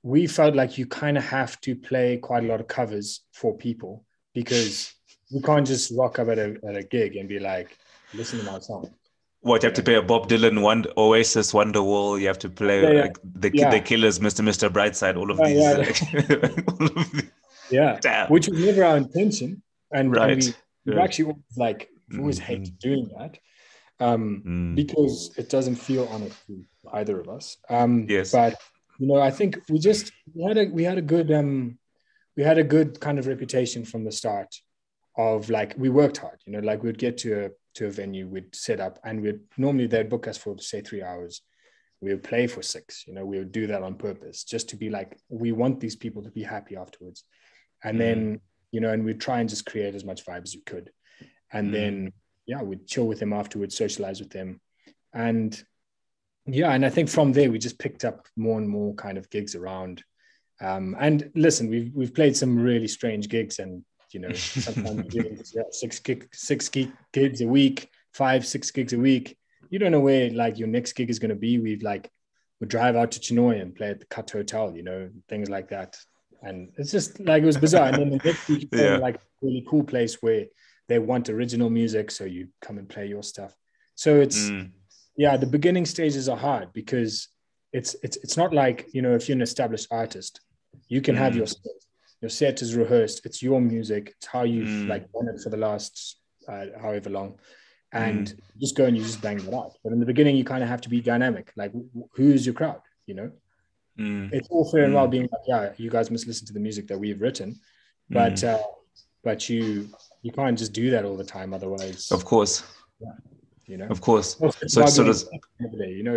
we felt like you kind of have to play quite a lot of covers for people, because you can't just rock up at a gig and be like, listen to my song. What, you have to play a Bob Dylan, Oasis, Wonderwall, you have to play like the Killers, Mr. Brightside, all of these. All of these. Yeah, damn. Which was never our intention. And, right. we've actually always hated doing that. Because it doesn't feel honest to either of us. Yes. But I think we had a good kind of reputation from the start of, like, we worked hard. Like, we'd get to a venue, we'd set up, and they'd book us for, say, 3 hours. We would play for 6. We would do that on purpose, just to be like, we want these people to be happy afterwards. And then and we'd try and just create as much vibe as we could, and then. Yeah, we'd chill with them afterwards, socialize with them. And I think from there, we just picked up more and more kind of gigs around. And listen, we've played some really strange gigs, and, sometimes we're doing 6 gigs a week, 5-6 gigs a week. You don't know where, like, your next gig is going to be. We drive out to Chinoy and play at the Cut Hotel, things like that. And it's just like, it was bizarre. And then the next week, like, a really cool place where they want original music, so you come and play your stuff. So it's the beginning stages are hard, because it's not like, if you're an established artist, you can have your set is rehearsed, it's your music, it's how you've like done it for the last however long, and you just go and you just bang that out. But in the beginning, you kind of have to be dynamic, like, who's your crowd? It's all fair and well being like, you guys must listen to the music that we've written, but you can't just do that all the time, otherwise. Of course. Yeah, Of course. So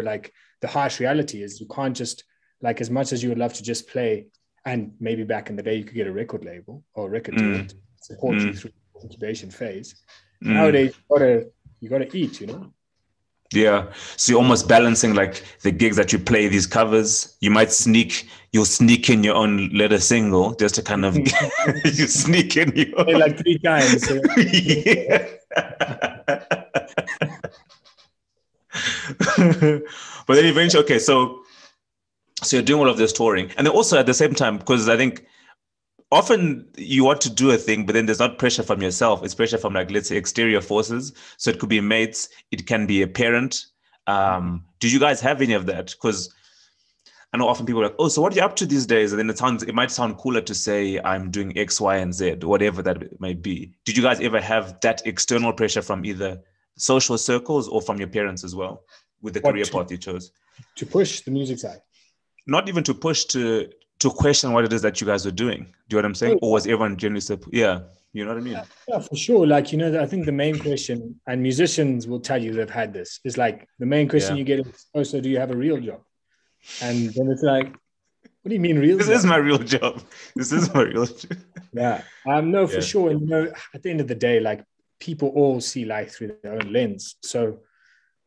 like, the harsh reality is, you can't just, like, as much as you would love to just play, and maybe back in the day you could get a record label or a record deal to support you through the incubation phase. Nowadays you gotta eat, Yeah. So you're almost balancing, like, the gigs that you play, these covers. You'll sneak in your own letter single, just to kind of you sneak in your own. Like 3 times. So. But then eventually, okay, so you're doing all of this touring, and then also at the same time, because I think often you want to do a thing, but then there's not pressure from yourself. It's pressure from, like, let's say, exterior forces. So it could be mates, it can be a parent. Do you guys have any of that? Because I know often people are like, oh, so what are you up to these days? And then it might sound cooler to say I'm doing X, Y, and Z, whatever that may be. Did you guys ever have that external pressure from either social circles or from your parents as well, with the career path you chose? To push the music side? Not even to push, to question what it is that you guys were doing. Do you know what I'm saying? Or was everyone generally you know what I mean? Yeah, for sure. Like, I think the main question, and musicians will tell you they've had this, is like, the main question you get is, oh, so do you have a real job? And then it's like, what do you mean real job? This is my real job. This is my real job. Yeah. No, for sure. And, at the end of the day, like, people all see life through their own lens. So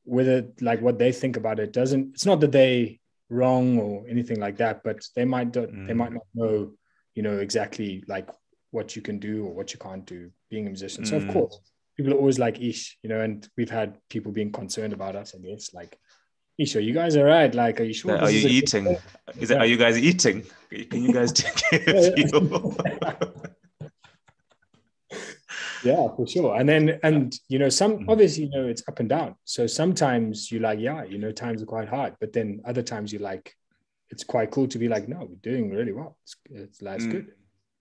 whether, like, what they think about it it's not that they wrong or anything like that, but they might not know, exactly, like, what you can do or what you can't do being a musician. So of course, people are always like, ish, you know, and we've had people being concerned about us, and it's like, ish, are you guys all right? Like, are you sure? Are you eating? Are you guys eating? Can you guys take care of you? Yeah, for sure. And you know, obviously, you know, it's up and down. So sometimes you're like, yeah, you know, times are quite hard, but then other times you're like, it's quite cool to be like, no, we're doing really well. It's life's good,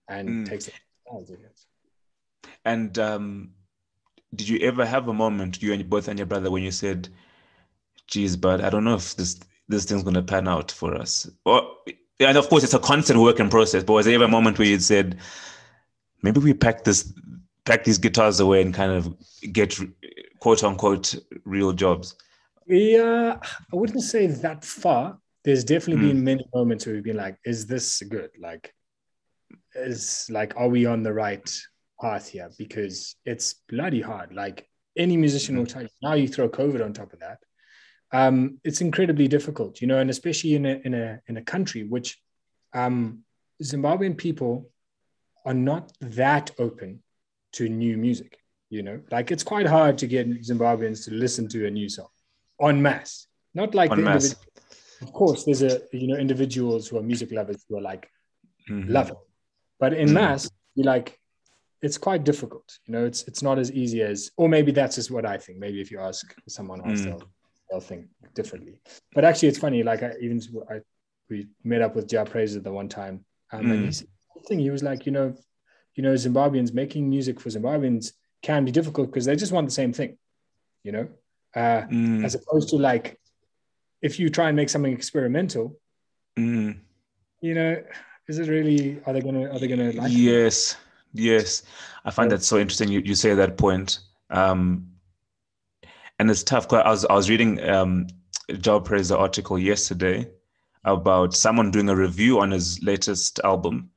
and takes it. And did you ever have a moment, you and both and your brother, when you said, geez, but I don't know if this thing's going to pan out for us? And of course, it's a constant work in process, but was there ever a moment where you said, maybe we pack these guitars away and kind of get quote unquote real jobs? Yeah, I wouldn't say that far. There's definitely been many moments where we've been like, is this good? Like, are we on the right path here? Because it's bloody hard. Like any musician will tell you. Now you throw COVID on top of that. It's incredibly difficult, you know, and especially in a country which Zimbabwean people are not that open to new music, you know, like it's quite hard to get Zimbabweans to listen to a new song en masse, not like the individual. Of course, there's individuals who are music lovers who are like, love it. But in mass, you're like, it's quite difficult. You know, it's not as easy as, or maybe that's just what I think. Maybe if you ask someone else, they'll think differently. But actually, it's funny. Like we met up with Mackayz the one time, and he was like, you know, Zimbabweans making music for Zimbabweans can be difficult because they just want the same thing, you know, as opposed to like, if you try and make something experimental, you know, is it really, are they gonna like it? Yes. I find that so interesting. You say that point. And it's tough. I was reading Mackayz article yesterday about someone doing a review on his latest album.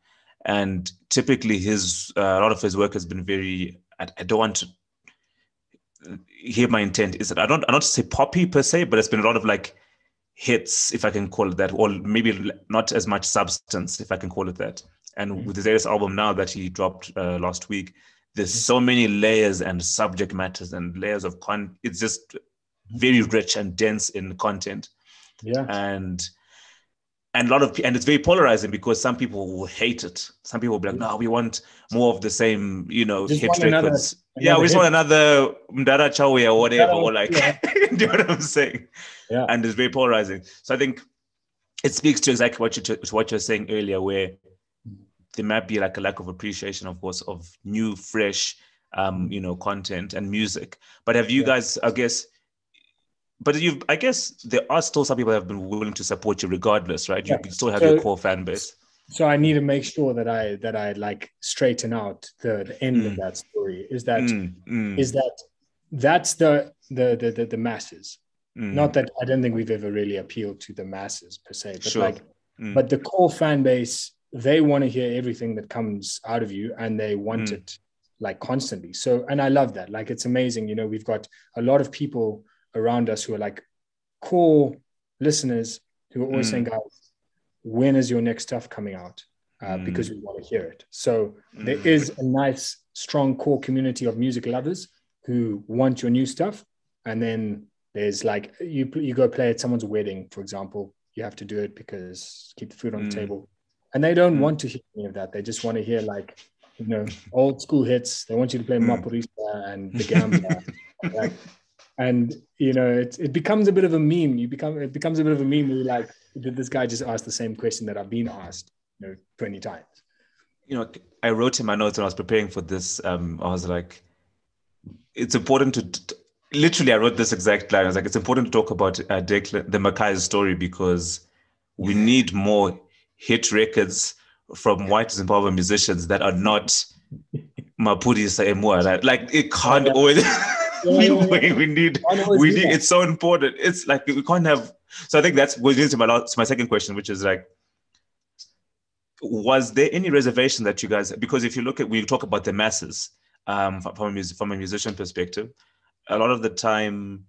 And typically a lot of his work has been very, I don't want to hear my intent is that I don't say poppy per se, but it's been a lot of like hits, if I can call it that, or maybe not as much substance, if I can call it that. And with his latest album now that he dropped last week, there's so many layers and subject matters and layers of it's just very rich and dense in content. Yeah. And it's very polarizing because some people will hate it. Some people will be like, no, we want more of the same, you know, hit records. We just want another Mdara Chawe or whatever, or like, do you know what I'm saying? Yeah. And it's very polarizing. So I think it speaks to exactly what you're saying earlier, where there might be like a lack of appreciation, of course, of new, fresh, you know, content and music. But have you guys, I guess there are still some people that have been willing to support you regardless, right? You still have your core fan base. So I need to make sure that I like straighten out the end of that story. Is that that's the masses. Not that I don't think we've ever really appealed to the masses per se, but but the core fan base, they want to hear everything that comes out of you, and they want it like constantly. So, and I love that. Like, it's amazing. You know, we've got a lot of people around us who are like core listeners who are always saying, guys, when is your next stuff coming out? Because we want to hear it. So there is a nice, strong core community of music lovers who want your new stuff. And then there's like, you go play at someone's wedding, for example, you have to do it because keep the food on the table. And they don't want to hear any of that. They just want to hear like, you know, old school hits. They want you to play Mapurisa and the Gambler. Like, and, you know, it becomes a bit of a meme. It becomes a bit of a meme where you're like, did this guy just ask the same question that I've been asked, 20 times? You know, I wrote in my notes when I was preparing for this, I was like, it's important to, literally I wrote this exact line. I was like, it's important to talk about Declan, the Mackayz story, because we need more hit records from white Zimbabwean musicians that are not Mapurisa Emua, right? Like, it can't always... we need it's so important. It's like we can't have. So I think that's what leads to my second question, which is like, was there any reservation that you guys, because if you look at, when you talk about the masses, from a musician perspective, a lot of the time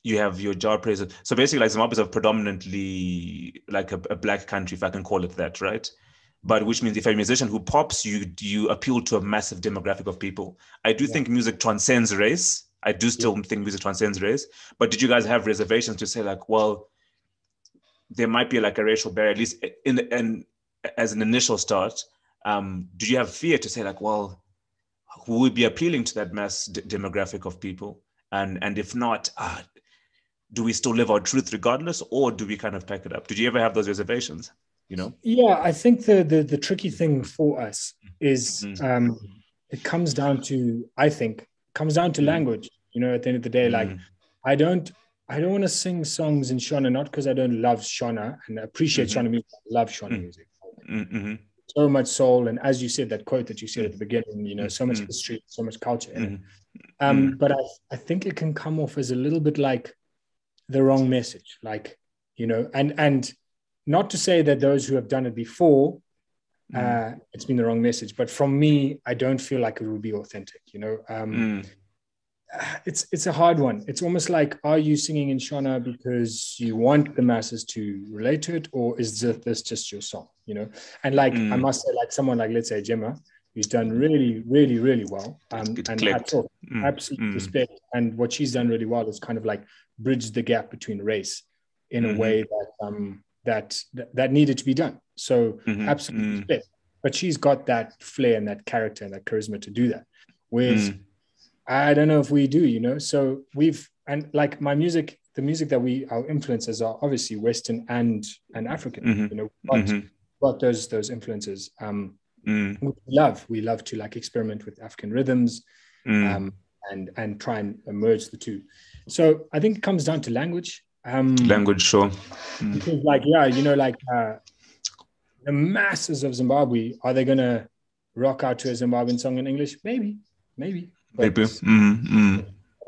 you have your Mackayz. So basically, like, Zimbabwe is predominantly like a black country, if I can call it that, right? but which means if you're a musician who pops, you appeal to a massive demographic of people. I do think music transcends race. I do still think music transcends race. But did you guys have reservations to say like, well, there might be like a racial barrier, at least as an initial start? Do you have fear to say like, well, who would be appealing to that mass demographic of people? And if not, do we still live our truth regardless, or do we kind of pack it up? Did you ever have those reservations? You know? Yeah, I think the tricky thing for us is it comes down to language. You know, at the end of the day, like I don't want to sing songs in Shona, not because I don't love Shona and appreciate Shona music. I love Shona music. So much soul, and as you said, that quote that you said at the beginning, you know, so much history, so much culture in it. But I think it can come off as a little bit like the wrong message, like, you know, and not to say that those who have done it before, it's been the wrong message, but from me, I don't feel like it would be authentic, you know. It's a hard one. It's almost like, are you singing in Shona because you want the masses to relate to it, or is this just your song, you know? And like, I must say, like someone like, let's say Gemma, who's done really, really, really well, and absolute respect. And what she's done really well is kind of like bridge the gap between race in a way that needed to be done. So absolute respect. But she's got that flair and that character and that charisma to do that. Whereas I don't know if we do, you know. So and like my music, the music that our influences are obviously Western and African, you know, but those influences. We love to like experiment with African rhythms and try and merge the two. So I think it comes down to language. Language, sure. Because like, yeah, you know, like the masses of Zimbabwe, are they going to rock out to a Zimbabwean song in English? Maybe. But I'm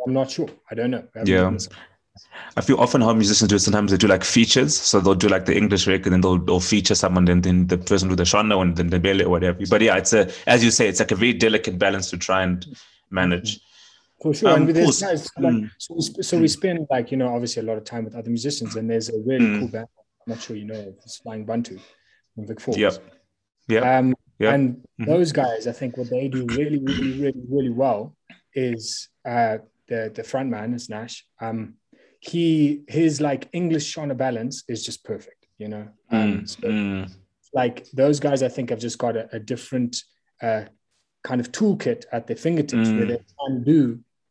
not sure. I don't know. I feel often how musicians do it, sometimes they do like features. So they'll do like the English record and they'll feature someone, and then the person do the Shona and then the Bele or whatever. But yeah, as you say, it's like a very delicate balance to try and manage. For sure. And with these guys, like, so we spend like, you know, obviously a lot of time with other musicians, and there's a really cool band. I'm not sure you know, it's Flying Bantu from Vic Falls. And those guys, I think what they do really, really, really, really well is the front man is Nash. His like English Shona balance is just perfect, you know. Like those guys, I think, have just got a different kind of toolkit at their fingertips where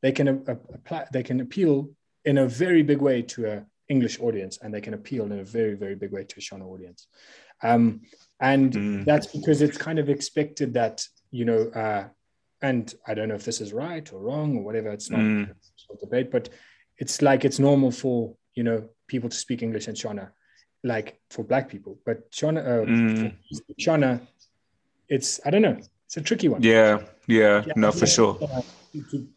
they can appeal in a very big way to a English audience, and they can appeal in a very, very big way to a Shona audience. And that's because it's kind of expected that, you know, and I don't know if this is right or wrong or whatever, it's not a debate, but it's like, it's normal for, you know, people to speak English and Shona, like for Black people, but Shona, it's, I don't know, it's a tricky one. No, for sure.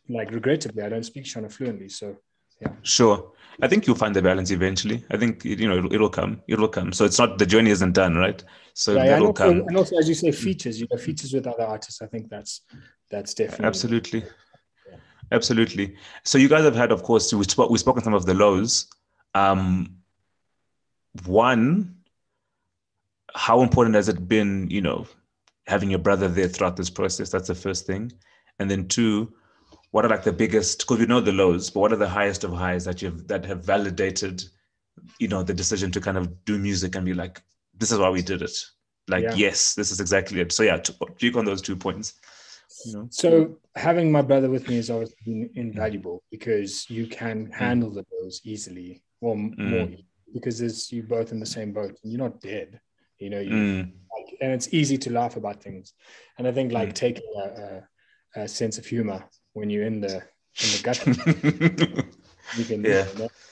Like, regrettably, I don't speak Shona fluently, so yeah. Sure. I think you'll find the balance eventually. I think, you know, it'll come. So it's not, the journey isn't done, right? So that'll come. And also, as you say, features, you know, features with other artists. I think that's definitely. Absolutely. So you guys have had, of course, we spoke on some of the lows. One, how important has it been, you know, having your brother there throughout this process? That's the first thing. And then two, what are like the biggest, because we know the lows, but what are the highest of highs that have validated, you know, the decision to kind of do music and be like, this is why we did it. Like, yes, this is exactly it. So yeah, speak on those 2 points. You know? So having my brother with me has always been invaluable, because you can handle the lows easily, or more, because there's you both in the same boat and you're not dead, you know, and it's easy to laugh about things. And I think like taking a sense of humor when you're in the gutter, you can,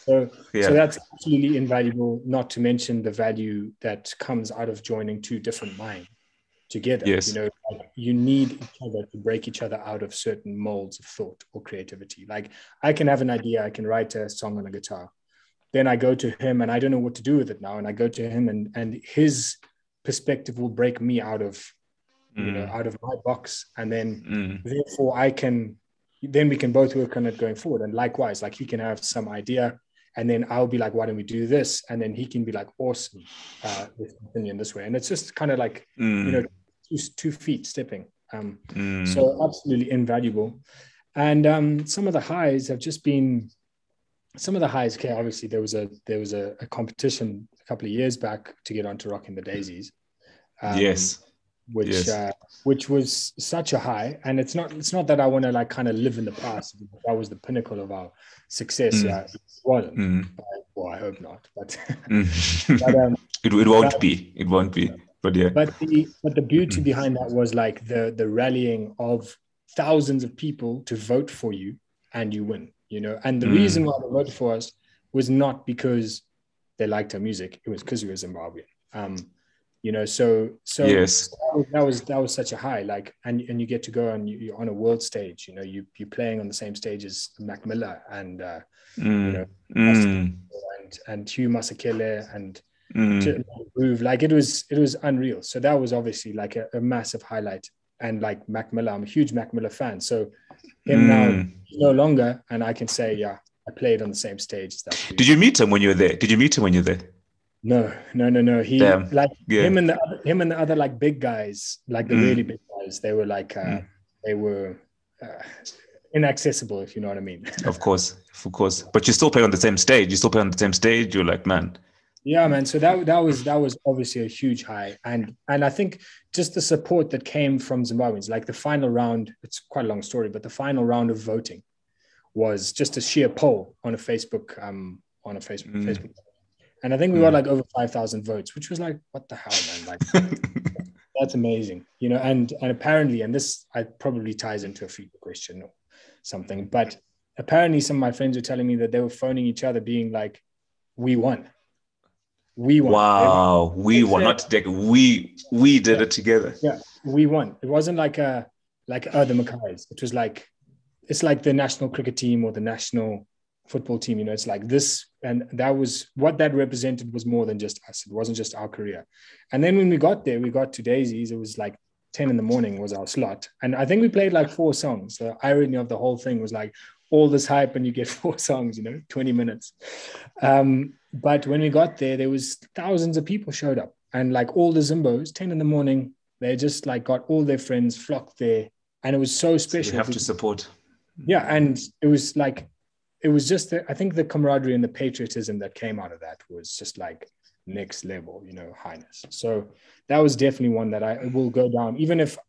so that's absolutely invaluable, not to mention the value that comes out of joining two different minds together. You know, like, you need each other to break each other out of certain molds of thought or creativity. Like, I can have an idea, I can write a song on a guitar, then I go to him and I don't know what to do with it now, and I go to him and his perspective will break me out of, you know, out of my box, and then therefore we can both work on it going forward. And likewise, like, he can have some idea and then I'll be like, why don't we do this? And then he can be like, awesome, let's continue in this way. And it's just kind of like, you know, two feet stepping. So absolutely invaluable. And some of the highs have just been, okay, obviously there was a competition a couple of years back to get onto Rocking the Daisies. Which was such a high. And it's not that I want to like kind of live in the past. That was the pinnacle of our success. Yeah, it wasn't. Well, I hope not. But, it won't be. It won't be. But yeah. But the beauty behind that was like the rallying of thousands of people to vote for you, and you win. You know, and the reason why they voted for us was not because they liked our music; it was because we were Zimbabwean. You know, so yes, that was such a high. Like, and you get to go and you're on a world stage. You know, you're playing on the same stage as Mac Miller and you know, and Hugh Masekela and Groove. Like it was unreal. So that was obviously like a massive highlight. And like Mac Miller, I'm a huge Mac Miller fan. So him now he's no longer, and I can say, yeah, I played on the same stage as that. Did you meet him when you were there? No. He him and the other like big guys, like the really big guys. They were like they were inaccessible, if you know what I mean. Of course. But you still play on the same stage. You're like, man. Yeah, man. So that was obviously a huge high, and I think just the support that came from Zimbabweans, like the final round. It's quite a long story, but the final round of voting was just a sheer poll on a Facebook Facebook. And I think we got like over 5,000 votes, which was like, what the hell, man? Like, that's amazing, you know. And apparently, and this probably ties into a future question or something, but apparently, some of my friends were telling me that they were phoning each other, being like, "We won." Wow, we won, not we did it together. Yeah, we won. It wasn't like the Mackayz. It was like, it's like the national cricket team or the national football team. You know, it's like this, and that was what that represented. Was more than just us. It wasn't just our career. And then when we got there, we got to Daisies. It was like 10 in the morning was our slot, and I think we played like 4 songs. The irony of the whole thing was like all this hype, and you get 4 songs. You know, 20 minutes. But when we got there, there was thousands of people showed up, and like all the Zimbos, 10 in the morning, they just like got all their friends flocked there, and it was so special. So you have to support. Yeah, and it was like, it was just, I think the camaraderie and the patriotism that came out of that was just like next level, you know, highness. So that was definitely one that I will go down, even if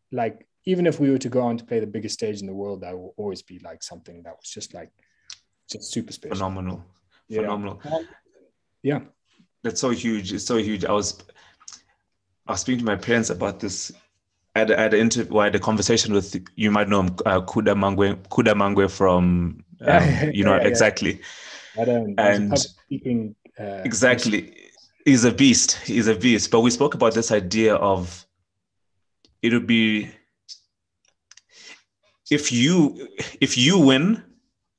we were to go on to play the biggest stage in the world, that will always be like something that was just super special. Phenomenal. Yeah. That's so huge. It's so huge. I was speaking to my parents about this. I had a conversation with, you might know him, Kuda Mangwe from, exactly. Exactly. He's a beast. But we spoke about this idea of, it would be, if you win,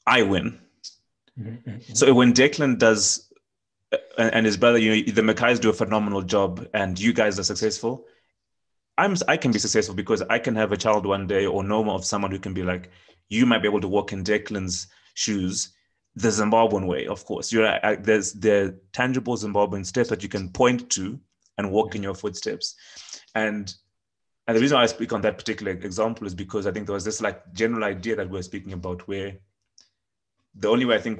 I win. Mm-hmm. So when Declan does, and his brother, you know, the Mackayz do a phenomenal job, and you guys are successful, I can be successful because I can have a child one day, or know of someone who can be like, you might be able to walk in Declan's shoes, the Zimbabwean way, of course. There's the tangible Zimbabwean steps that you can point to and walk in your footsteps. And the reason why I speak on that particular example is because I think there was this like general idea that we're speaking about, where the only way I think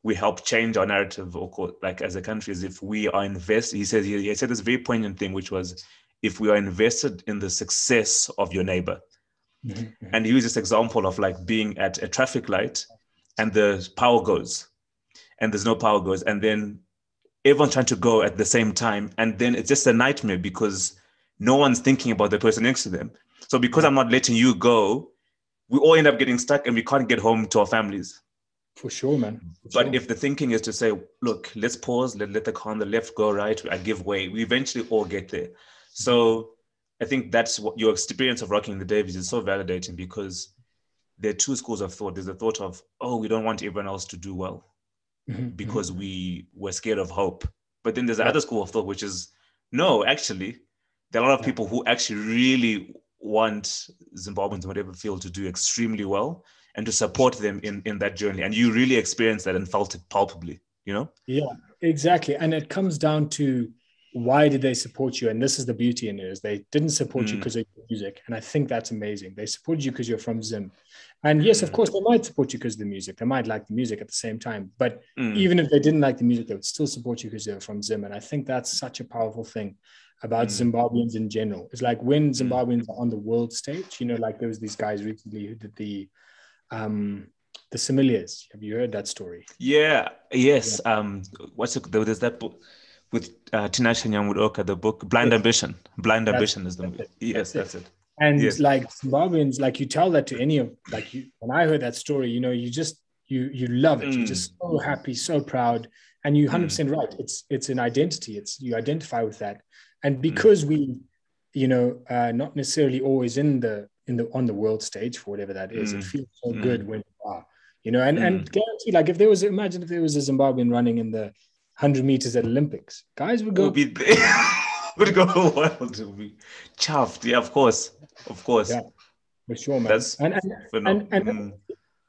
we help change our narrative, or like as a country, is if we are invested. He said this very poignant thing, which was, if we are invested in the success of your neighbor. Mm-hmm. And he used this example of like being at a traffic light, and the power goes, and there's no power goes, and then everyone's trying to go at the same time, and then it's just a nightmare because no one's thinking about the person next to them. So because I'm not letting you go, we all end up getting stuck, and we can't get home to our families. For sure, man. But if the thinking is to say, look, let's pause, let the car on the left go right, I give way, we eventually all get there. So I think that's what your experience of Rocking the Daisies is so validating, because there are 2 schools of thought. There's the thought of, oh, we don't want everyone else to do well because we were scared of hope. But then there's the other school of thought, which is, no, actually, there are a lot of people who actually really want Zimbabweans in whatever field to do extremely well, and to support them in that journey. And you really experienced that and felt it palpably. you know? Yeah, exactly. And it comes down to, why did they support you? And this is the beauty in it, is they didn't support you because of your music. And I think that's amazing. They supported you because you're from Zim. And yes, of course, they might support you because of the music. They might like the music at the same time. But even if they didn't like the music, they would still support you because they're from Zim. And I think that's such a powerful thing about Zimbabweans in general. It's like when Zimbabweans are on the world stage, you know, like there was these guys recently who did the Similias. Have you heard that story? Yeah. Yes. Yeah. There's that book with Tinashe Nyamudoka, the book Blind Ambition. Blind Ambition is the movie. Yes, that's it. And like Zimbabweans, like you tell that to any of, like you, when I heard that story, you know, you just, you love it. You're just so happy, so proud. And you're 100% right. It's an identity. You identify with that. And because we, you know, not necessarily always on the world stage for whatever that is, it feels so good when you are, you know, and guarantee, like imagine if there was a Zimbabwean running in the 100 meters at Olympics, guys would go. Would go wild to be chuffed. Yeah, of course. Yeah, for sure, man. That's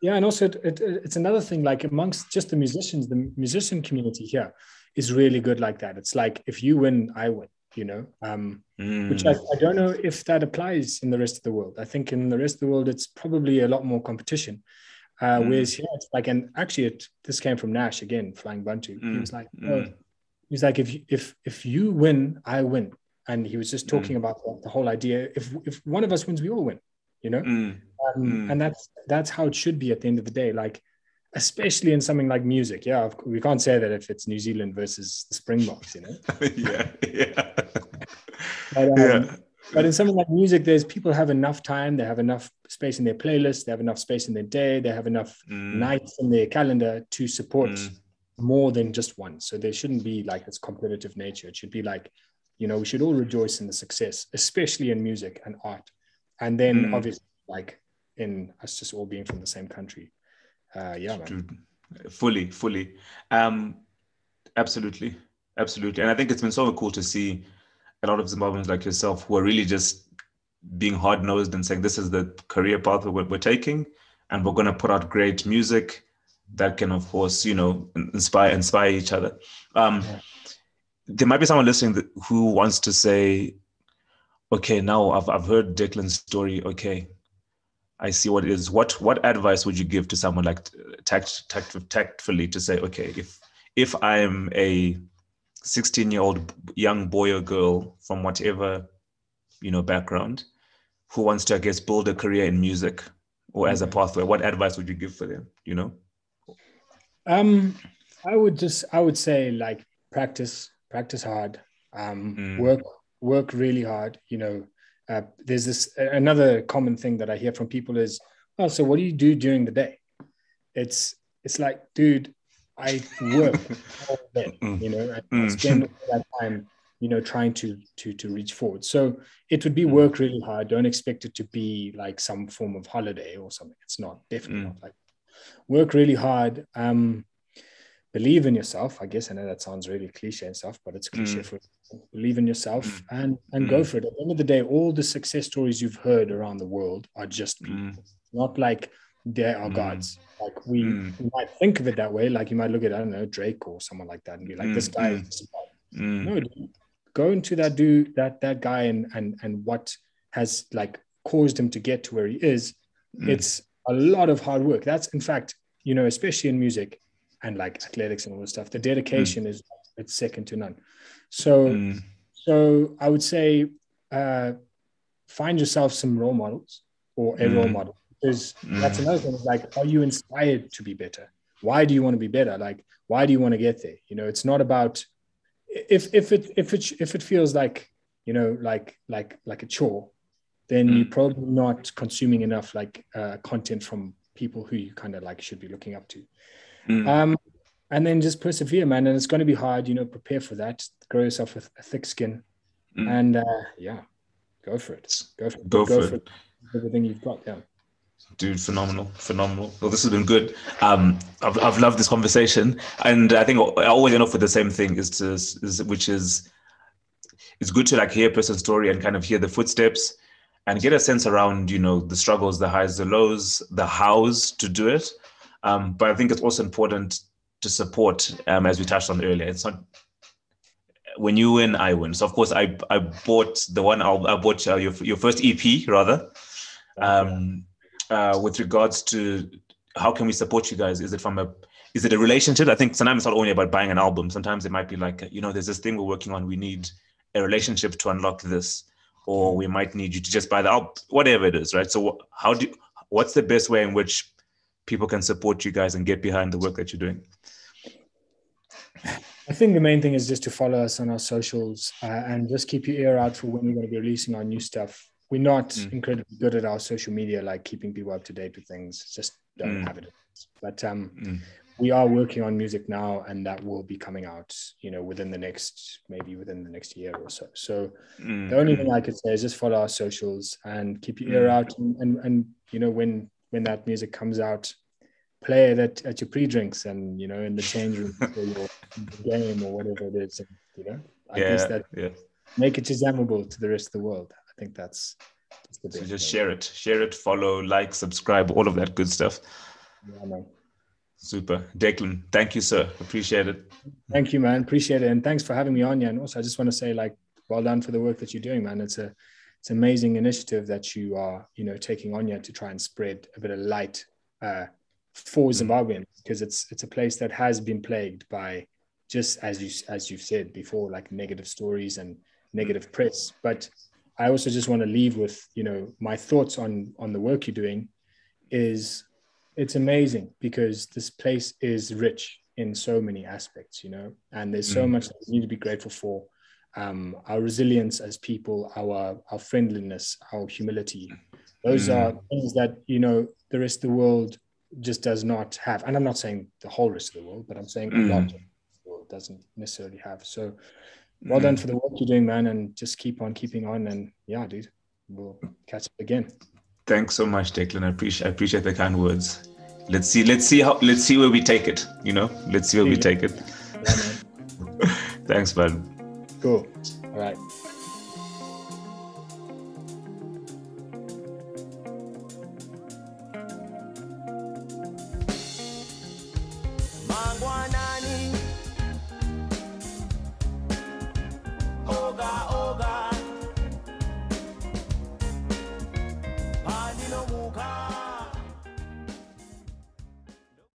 yeah, and also it's another thing, like amongst just the musicians, the musician community here is really good like that. It's like, if you win, I win, you know, which I don't know if that applies in the rest of the world. I think in the rest of the world, it's probably a lot more competition. Whereas here, it's like, and actually this came from Nash again, Flying Bantu. He was like, he's like, if you win, I win. And he was just talking about the whole idea. If one of us wins, we all win, you know? And that's how it should be at the end of the day. Like, especially in something like music. Yeah, we can't say that if it's New Zealand versus the Springboks, you know? But in something like music, people have enough time, they have enough space in their playlist, they have enough space in their day, they have enough nights in their calendar to support more than just one. So there shouldn't be like this competitive nature. It should be like, you know, we should all rejoice in the success, especially in music and art. And then obviously, like in us just all being from the same country. Yeah, man. Dude, fully. Absolutely. And I think it's been so cool to see a lot of Zimbabweans like yourself who are really just being hard-nosed and saying, this is the career path we're taking, and we're going to put out great music that can, of course, you know, inspire each other. There might be someone listening who wants to say, okay, now I've heard Declan's story. Okay, I see what it is. What advice would you give to someone like tactfully to say, okay, if I'm a 16-year-old young boy or girl from whatever, you know, background, who wants to, I guess, build a career in music or as a pathway, what advice would you give for them, you know? I would say, like, practice hard, work really hard. You know, there's another common thing that I hear from people is, oh, so what do you do during the day? It's like, dude, I work all day, you know, I spend all that time, you know, trying to reach forward. So it would be work really hard. Don't expect it to be like some form of holiday or something. It's not, definitely not like work really hard. Believe in yourself. I guess I know that sounds really cliche and stuff, but it's cliche for believe in yourself and go for it. At the end of the day, all the success stories you've heard around the world are just people. It's not like they are gods. Like we might think of it that way. Like you might look at, I don't know, Drake or someone like that and be like, this guy is just no, dude. Go into that guy and what has like caused him to get to where he is. It's a lot of hard work. That's, in fact, you know, especially in music and like athletics and all this stuff, the dedication is, it's second to none. So I would say find yourself some role models or a role model, because that's another thing. Like, are you inspired to be better? Why do you want to be better? Like, why do you want to get there? You know, it's not about if it feels like, you know, like a chore, then you're probably not consuming enough like content from people who you kind of like should be looking up to. And then just persevere, man. And it's going to be hard, you know, prepare for that, grow yourself a thick skin and go for it. Go for it. Everything you've got. Yeah. Dude, phenomenal. Well, this has been good. I've loved this conversation, and I think I always end up with the same thing, which is it's good to like hear a person's story and kind of hear the footsteps and get a sense around, you know, the struggles, the highs, the lows, the hows to do it. But I think it's also important to to support, as we touched on earlier. It's not when you win, I win. So of course, I bought the one album. I bought your first EP rather. With regards to how can we support you guys? Is it a relationship? I think sometimes it's not only about buying an album. Sometimes it might be like, there's this thing we're working on. We need a relationship to unlock this, or we might need you to just buy the album, whatever it is, right? So what's the best way in which people can support you guys and get behind the work that you're doing? I think the main thing is just to follow us on our socials and just keep your ear out for when we're going to be releasing our new stuff. We're not incredibly good at our social media, like keeping people up to date with things. Just don't have it. But we are working on music now, and that will be coming out, within the next year or so. So the only thing I could say is just follow our socials and keep your ear out. And when that music comes out, play it at your pre-drinks and, in the change room for your game or whatever it is. And, I guess that make it Jazzamable to the rest of the world. I think that's the best. So just share it, follow, like, subscribe, all of that good stuff. Yeah, man. Super. Declan, thank you, sir. Appreciate it. Thank you, man. Appreciate it. And thanks for having me on. Yeah. And also I just want to say, well done for the work that you're doing, man. It's an amazing initiative that you are, taking on here to try and spread a bit of light for Zimbabweans, because it's a place that has been plagued by, just as you've said before, like negative stories and negative press. But I also just want to leave with, my thoughts on the work you're doing is it's amazing, because this place is rich in so many aspects, and there's so much that we need to be grateful for. Our resilience as people, our friendliness, our humility. Those are things that, the rest of the world just does not have. And I'm not saying the whole rest of the world, but I'm saying a lot of the world doesn't necessarily have. So well done for the work you're doing, man, and just keep on keeping on. And yeah, dude, we'll catch up again. Thanks so much, Declan. I appreciate the kind words. Let's see where we take it. Let's see where we take it. Yeah, man. Thanks, man. Cool. All right.